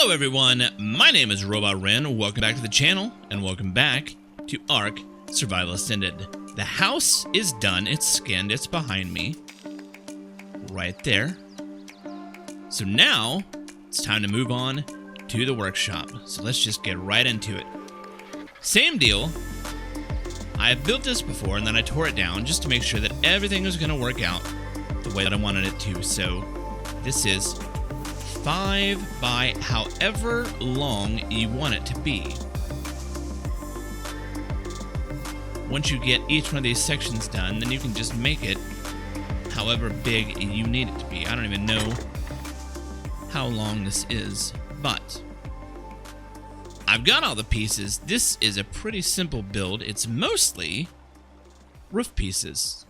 Hello everyone, my name is Robot Ren. Welcome back to the channel, and welcome back to Ark Survival Ascended. The house is done, it's skinned, it's behind me. Right there. So now, it's time to move on to the workshop. So let's just get right into it. Same deal. I have built this before and then I tore it down just to make sure that everything was going to work out the way that I wanted it to. So this is 5 by however long you want it to be. Once you get each one of these sections done, then you can just make it however big you need it to be. I don't even know how long this is, but I've got all the pieces. This is a pretty simple build. It's mostly roof pieces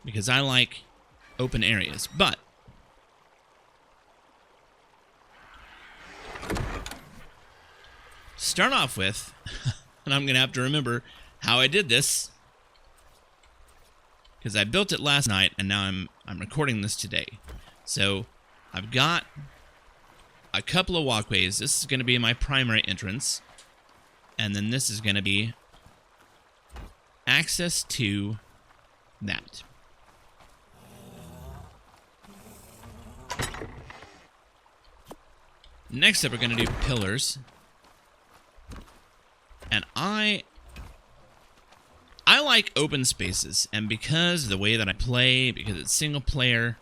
because I like open areas, but start off with, and I'm gonna have to remember how I did this because I built it last night and now I'm recording this today. So I've got a couple of walkways. This is going to be my primary entrance, and then this is going to be access to that. Next up, we're going to do pillars, and I like open spaces, and because of the way that I play, because it's single player,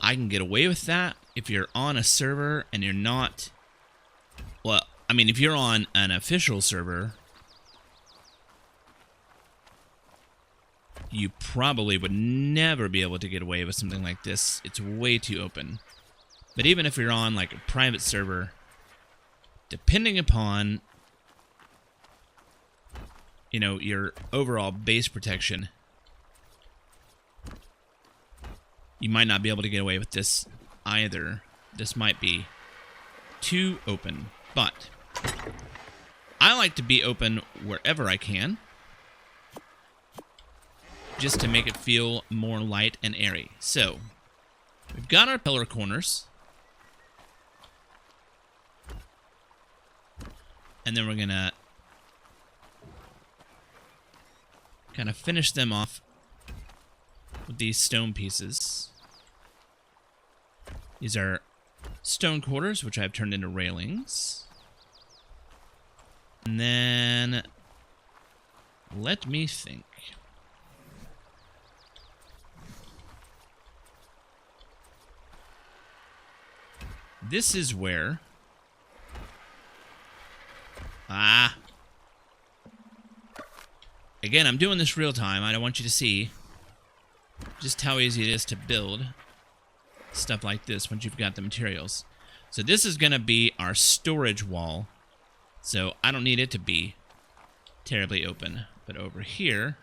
I can get away with that. If you're on a server and you're not, well, I mean, if you're on an official server, you probably would never be able to get away with something like this. It's way too open. But even if you're on like a private server, depending upon, you know, your overall base protection, you might not be able to get away with this either. This might be too open, but I like to be open wherever I can, just to make it feel more light and airy. So, we've got our pillar corners, and then we're gonna kind of finish them off with these stone pieces. These are stone quarters, which I've turned into railings. And then, let me think. This is where... Again, I'm doing this real time. I don't want you to see just how easy it is to build stuff like this once you've got the materials. So this is going to be our storage wall. So I don't need it to be terribly open. But over here,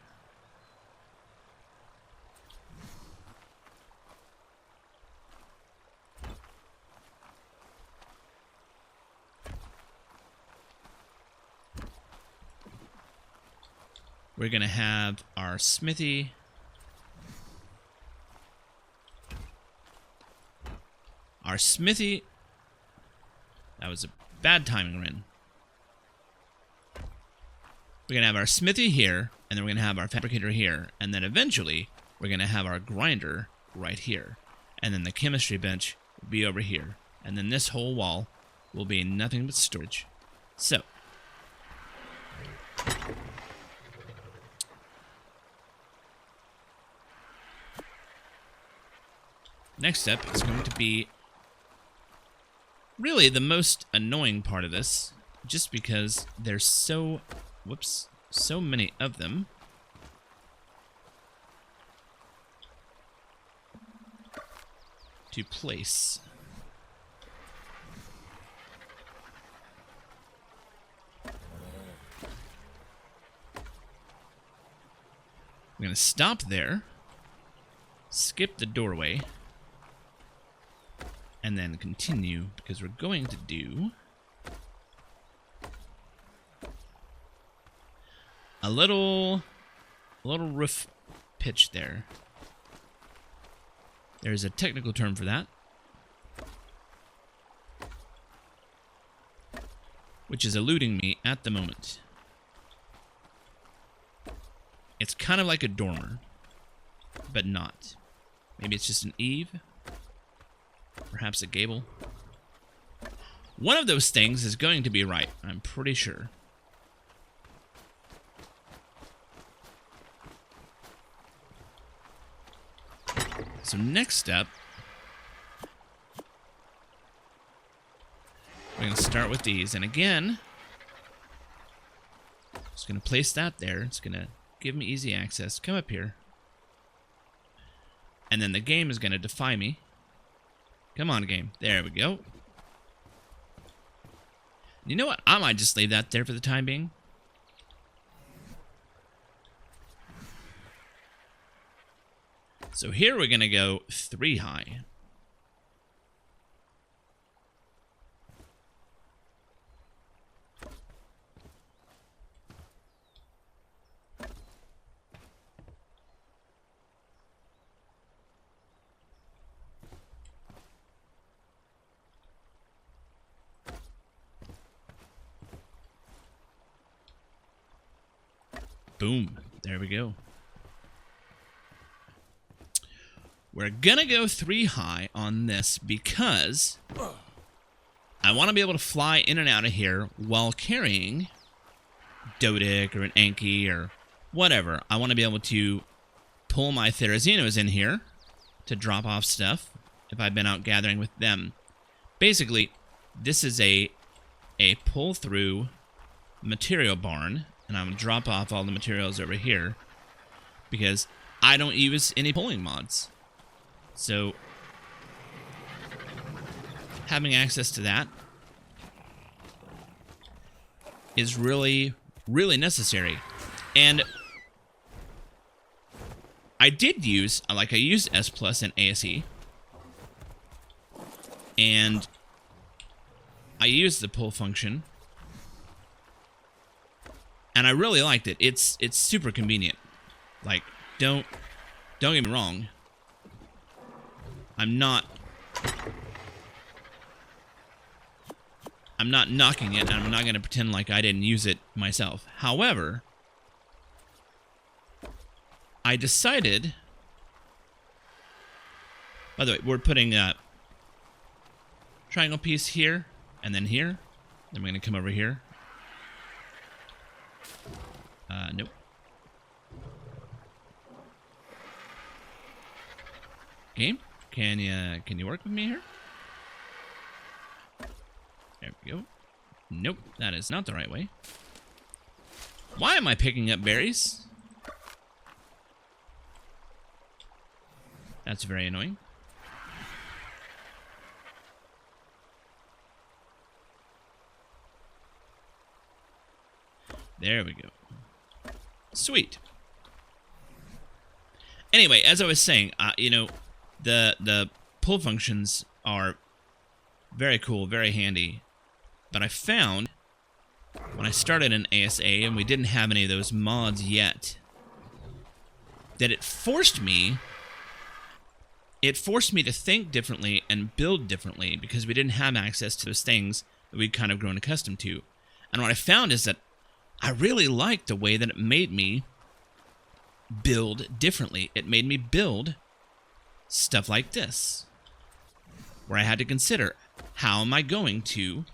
we're going to have our smithy. Our smithy. That was a bad timing, Ren. We're going to have our smithy here, and then we're going to have our fabricator here, and then eventually we're going to have our grinder right here. And then the chemistry bench will be over here. And then this whole wall will be nothing but storage. So, next step is going to be really the most annoying part of this, just because there's so many of them. To place. I'm going to stop there, skip the doorway, and then continue, because we're going to do a little roof pitch there. There's a technical term for that. which is eluding me at the moment. It's kind of like a dormer, but not. Maybe it's just an eave. Perhaps a gable. One of those things is going to be right, I'm pretty sure. So next up, we're going to start with these. And again, just going to place that there. It's going to give me easy access. Come up here. And then the game is going to defy me. Come on, game. There we go. You know what? I might just leave that there for the time being. So here we're going to go 3 high. Boom. There we go. We're gonna go 3 high on this because I want to be able to fly in and out of here while carrying Dodic or an Anki or whatever. I want to be able to pull my Therazinos in here to drop off stuff if I've been out gathering with them. Basically, this is a pull-through material barn, and I'm going to drop off all the materials over here because I don't use any pulling mods. So, having access to that is really, really necessary. And I did use, I used S Plus and ASE. And I used the pull function. And I really liked it. It's super convenient. Like, don't get me wrong. I'm not knocking it, and I'm not going to pretend like I didn't use it myself. However, I decided... By the way, we're putting a triangle piece here, and then here. Then we're going to come over here. Nope. Game, can you work with me here? There we go. Nope, that is not the right way. Why am I picking up berries? That's very annoying. There we go. Sweet. Anyway, as I was saying, you know, the pull functions are very cool, very handy. But I found when I started in ASA and we didn't have any of those mods yet, that it forced me to think differently and build differently because we didn't have access to those things that we'd kind of grown accustomed to. And what I found is that I really liked the way that it made me build differently. It made me build stuff like this, where I had to consider, how am I going to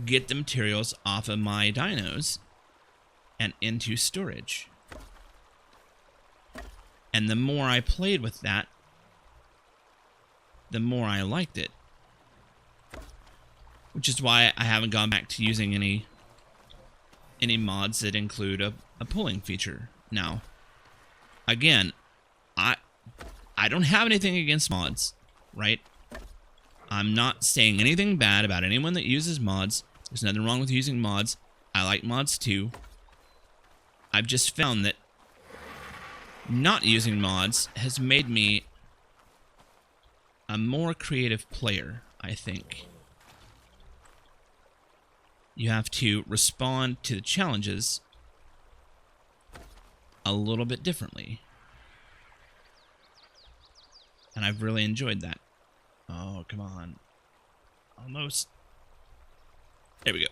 get the materials off of my dinos and into storage? And the more I played with that, the more I liked it. Which is why I haven't gone back to using any mods that include a pulling feature. Now, again, I don't have anything against mods, right? I'm not saying anything bad about anyone that uses mods. There's nothing wrong with using mods. I like mods too. I've just found that not using mods has made me a more creative player, I think. You have to respond to the challenges a little bit differently. And I've really enjoyed that. Oh, come on. Almost. There we go.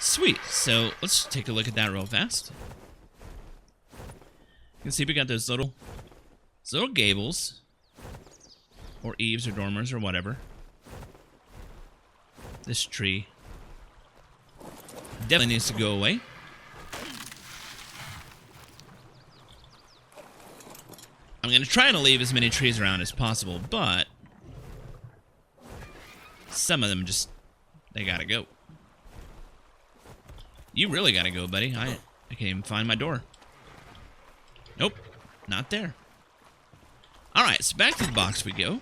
Sweet. So let's take a look at that real fast. You can see we got those little gables, or eaves, or dormers, or whatever. This tree definitely needs to go away. I'm going to try to leave as many trees around as possible, but some of them just, they gotta go. You really gotta go, buddy. I can't even find my door. Nope, not there. Alright, so back to the box we go.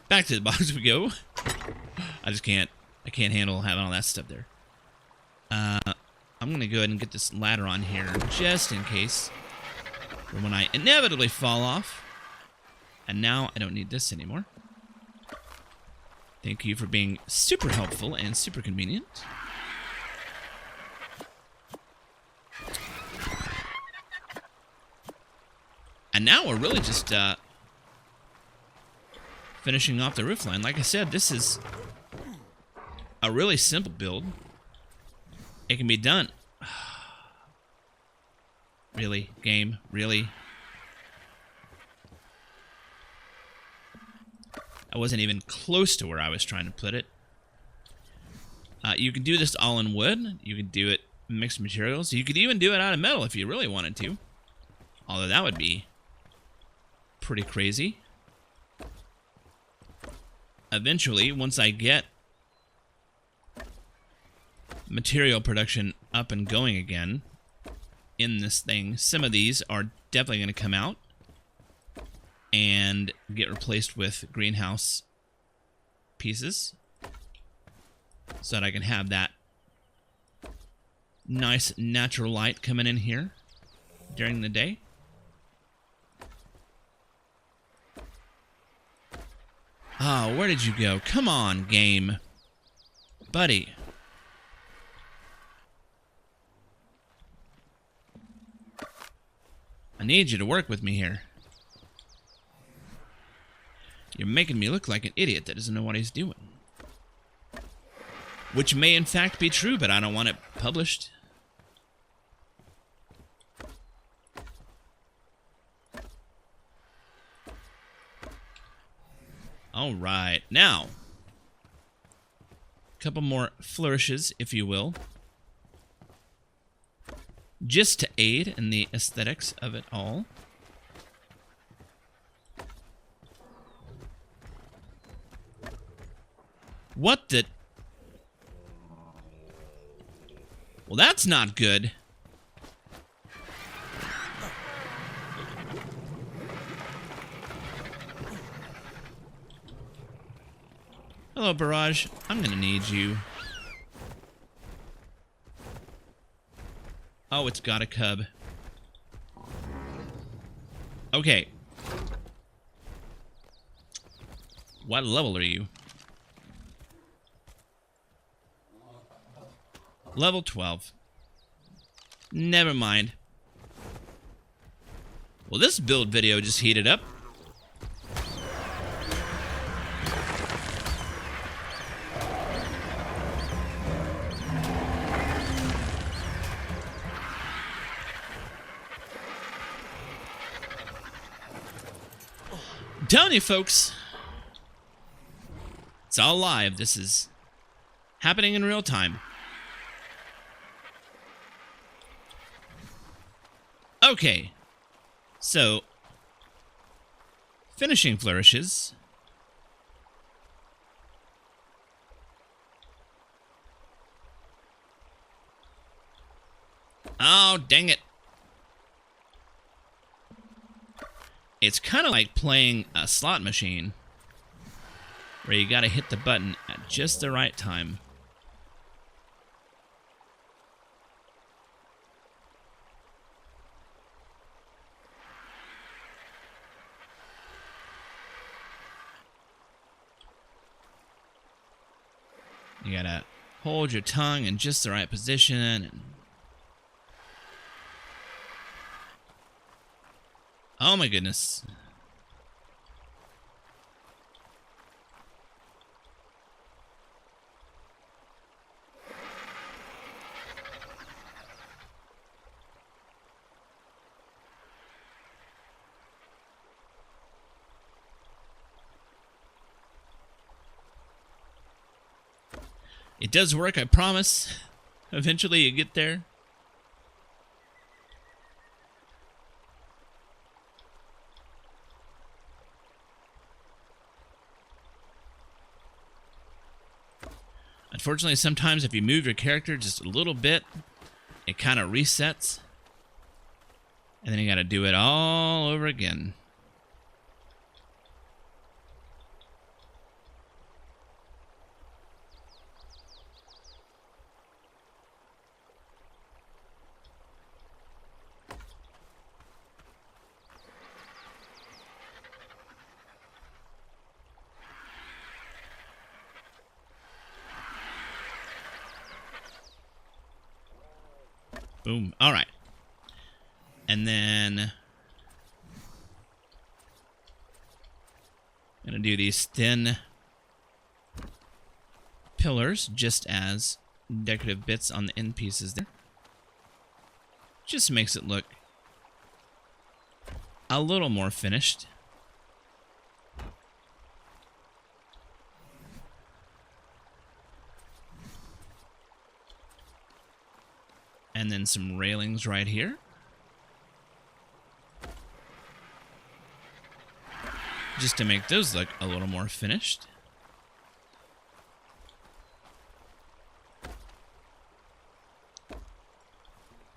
Back to the box we go. I can't handle having all that stuff there. I'm gonna go ahead and get this ladder on here just in case for when I inevitably fall off. And now I don't need this anymore. Thank you for being super helpful and super convenient. And now we're really just finishing off the roof line. Like I said, this is a really simple build. It can be done. Really, game? Really? I wasn't even close to where I was trying to put it. You can do this all in wood. You can do it mixed materials. You could even do it out of metal if you really wanted to. Although that would be pretty crazy. Eventually, once I get material production up and going again in this thing, some of these are definitely going to come out and get replaced with greenhouse pieces so that I can have that nice natural light coming in here during the day. Oh, where did you go? Come on, game. Buddy. I need you to work with me here. You're making me look like an idiot that doesn't know what he's doing. Which may in fact be true, but I don't want it published. Alright, now, a couple more flourishes, if you will, just to aid in the aesthetics of it all. What the? Well, that's not good. Hello, Barrage. I'm gonna need you. Oh, it's got a cub. Okay. What level are you? Level 12. Never mind. Well, this build video just heated up. I'm telling you, folks, it's all live. This is happening in real time. Okay, so finishing flourishes. Oh, dang it. It's kind of like playing a slot machine where you got to hit the button at just the right time. You gotta hold your tongue in just the right position. And oh my goodness. It does work, I promise. Eventually you get there. Unfortunately, sometimes if you move your character just a little bit, it kind of resets. And then you gotta do it all over again. Boom. All right. And then I'm going to do these thin pillars just as decorative bits on the end pieces there. Just makes it look a little more finished. And then some railings right here. Just to make those look a little more finished.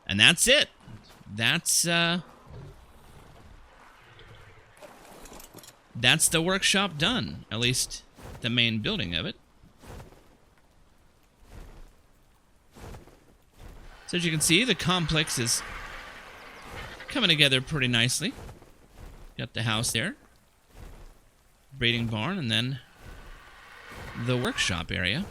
And that's it. That's the workshop done. At least the main building of it. So as you can see, the complex is coming together pretty nicely. Got the house there, breeding barn, and then the workshop area.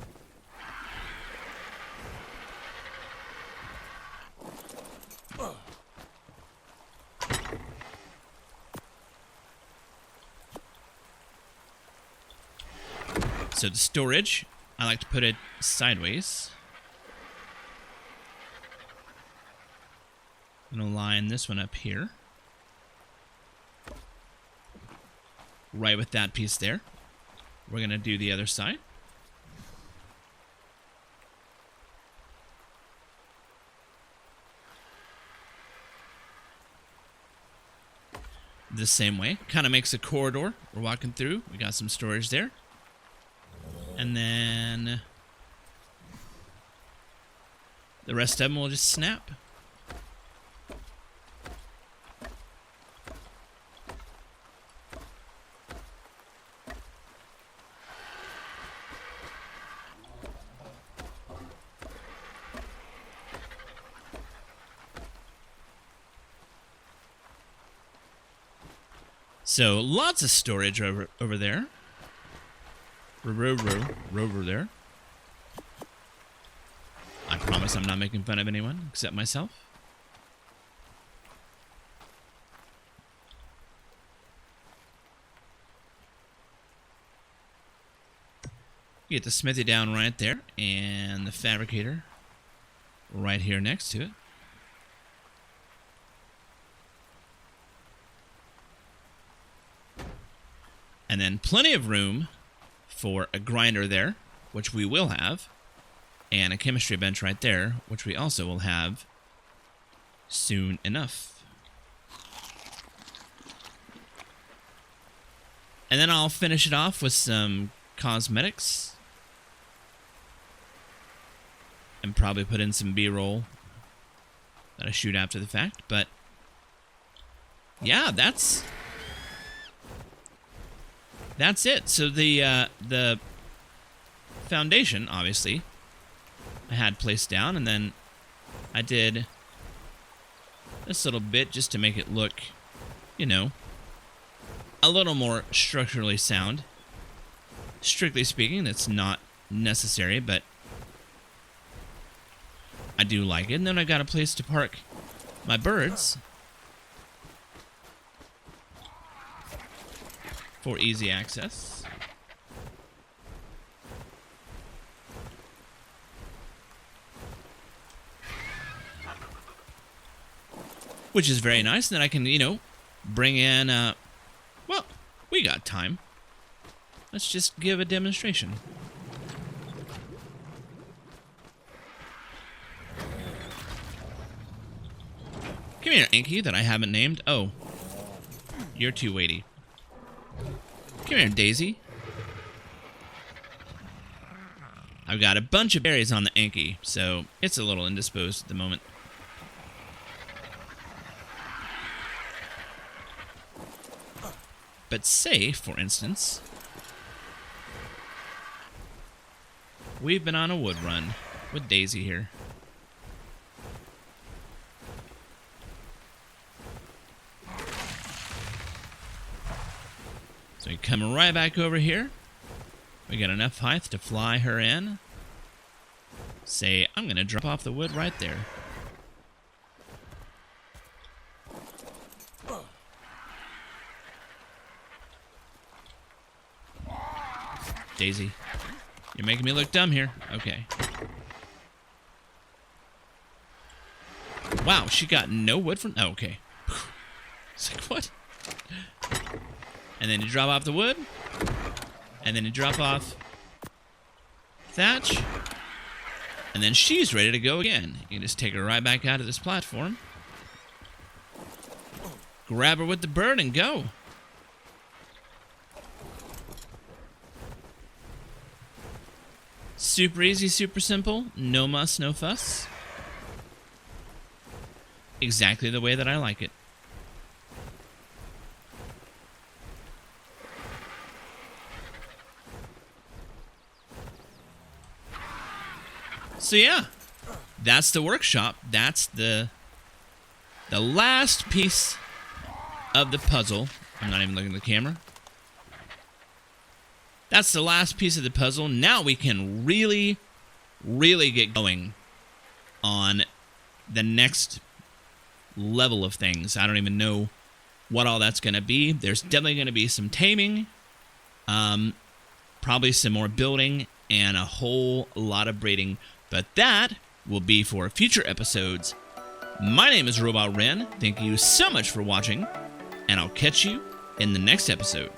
So the storage, I like to put it sideways. I'm going to line this one up here. Right with that piece there. We're going to do the other side. The same way. Kind of makes a corridor we're walking through. We got some storage there. And then the rest of them will just snap. So, lots of storage over there. Over there. I promise I'm not making fun of anyone except myself. You get the smithy down right there, and the fabricator right here next to it. And then plenty of room for a grinder there, which we will have, and a chemistry bench right there, which we also will have soon enough. And then I'll finish it off with some cosmetics. And probably put in some B-roll that I shoot after the fact, but yeah, that's it. So the foundation, obviously, I had placed down, and then I did this little bit just to make it look, you know, a little more structurally sound. Strictly speaking, that's not necessary, but I do like it. And then I got a place to park my birds for easy access. Which is very nice. And then I can, you know, bring in, well, we got time. Let's just give a demonstration. Come here, Inky, that I haven't named. Oh, you're too weighty. Come here, Daisy. I've got a bunch of berries on the Inky, so it's a little indisposed at the moment. But say, for instance, we've been on a wood run with Daisy here. So we come right back over here. We got enough height to fly her in. Say, I'm going to drop off the wood right there. Daisy, you're making me look dumb here. Okay. Wow, she got no wood from... Oh, okay. It's like, what? And then you drop off the wood. And then you drop off thatch. And then she's ready to go again. You can just take her right back out of this platform. Grab her with the bird and go. Super easy, super simple. No muss, no fuss. Exactly the way that I like it. So yeah, that's the workshop. That's the last piece of the puzzle. I'm not even looking at the camera. That's the last piece of the puzzle. Now we can really, really get going on the next level of things. I don't even know what all that's going to be. There's definitely going to be some taming, probably some more building, and a whole lot of breeding. But that will be for future episodes. My name is Robot Ren. Thank you so much for watching, and I'll catch you in the next episode.